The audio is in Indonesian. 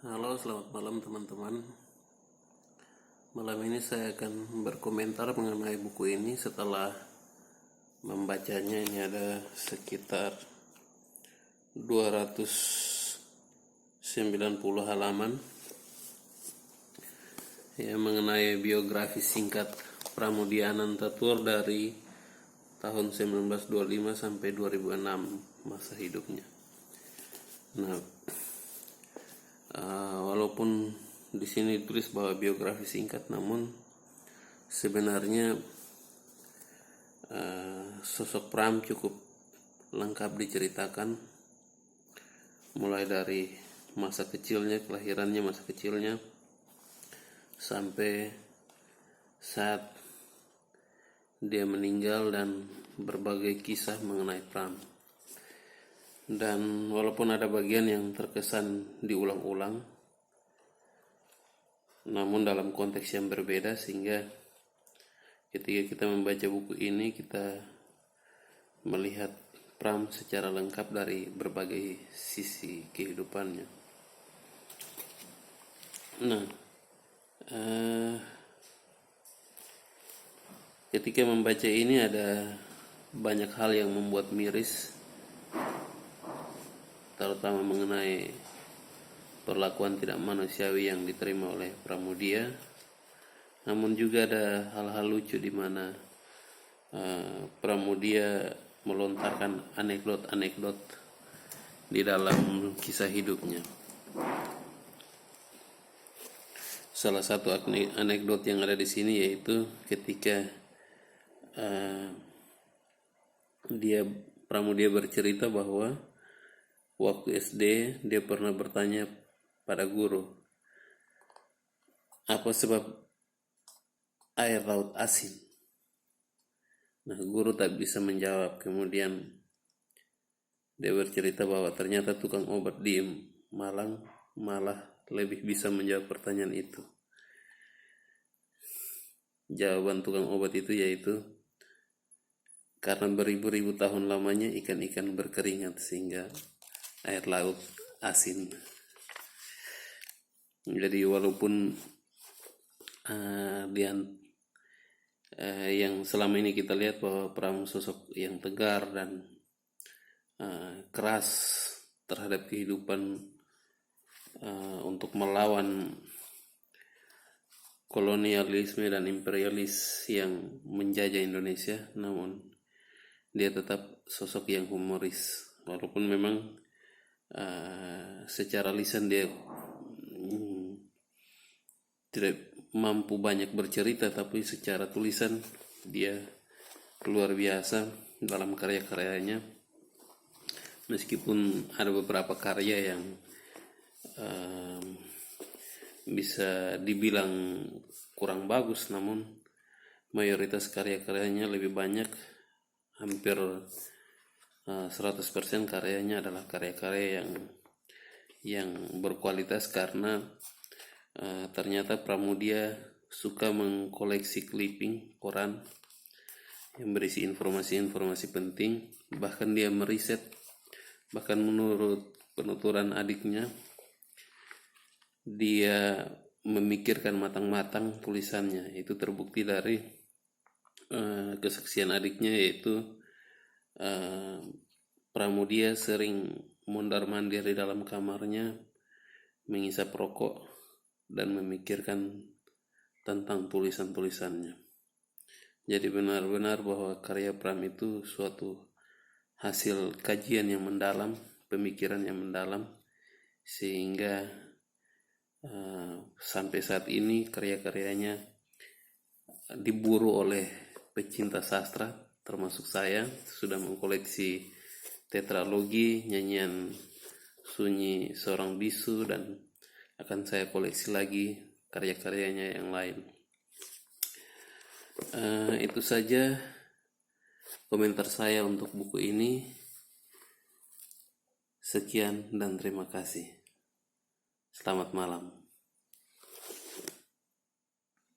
Halo, selamat malam teman-teman. Malam ini saya akan berkomentar mengenai buku ini setelah membacanya. Ini ada sekitar 290 halaman ya, mengenai biografi singkat Pramoedya Anantatur dari tahun 1925 sampai 2006 masa hidupnya. Nah, walaupun di sini ditulis bahwa biografi singkat, namun sebenarnya sosok Pram cukup lengkap diceritakan, mulai dari masa kecilnya, kelahirannya, masa kecilnya, sampai saat dia meninggal, dan berbagai kisah mengenai Pram. Dan walaupun ada bagian yang terkesan diulang-ulang, namun dalam konteks yang berbeda, sehingga ketika kita membaca buku ini kita melihat Pram secara lengkap dari berbagai sisi kehidupannya. Nah, ketika membaca ini ada banyak hal yang membuat miris, terutama mengenai perlakuan tidak manusiawi yang diterima oleh Pramoedya. Namun juga ada hal-hal lucu di mana Pramoedya melontarkan anekdot-anekdot di dalam kisah hidupnya. Salah satu anekdot yang ada di sini yaitu ketika Pramoedya bercerita bahwa waktu SD dia pernah bertanya pada guru, apa sebab air laut asin? Nah, guru tak bisa menjawab. Kemudian dia bercerita bahwa ternyata tukang obat di Malang malah lebih bisa menjawab pertanyaan itu. Jawaban tukang obat itu yaitu karena beribu-ribu tahun lamanya ikan-ikan berkeringat sehingga air laut asin. Jadi walaupun yang selama ini kita lihat bahwa Pram sosok yang tegar dan keras terhadap kehidupan untuk melawan kolonialisme dan imperialis yang menjajah Indonesia, namun dia tetap sosok yang humoris. Walaupun memang secara lisan dia tidak mampu banyak bercerita, tapi secara tulisan dia luar biasa dalam karya-karyanya. Meskipun ada beberapa karya yang bisa dibilang kurang bagus, namun mayoritas karya-karyanya lebih banyak, hampir 100% karyanya adalah karya-karya yang berkualitas, karena ternyata Pramoedya suka mengkoleksi clipping koran yang berisi informasi-informasi penting. Bahkan dia meriset, bahkan menurut penuturan adiknya, dia memikirkan matang-matang tulisannya. Itu terbukti dari kesaksian adiknya, yaitu Pramoedya sering mondar-mandir di dalam kamarnya, mengisap rokok dan memikirkan tentang tulisan-tulisannya. Jadi benar-benar bahwa karya Pram itu suatu hasil kajian yang mendalam, pemikiran yang mendalam, sehingga sampai saat ini karya-karyanya diburu oleh pecinta sastra, termasuk saya. Sudah mengkoleksi tetralogi Nyanyian Sunyi Seorang Bisu, dan akan saya koleksi lagi karya-karyanya yang lain. Itu saja komentar saya untuk buku ini. Sekian dan terima kasih. Selamat malam.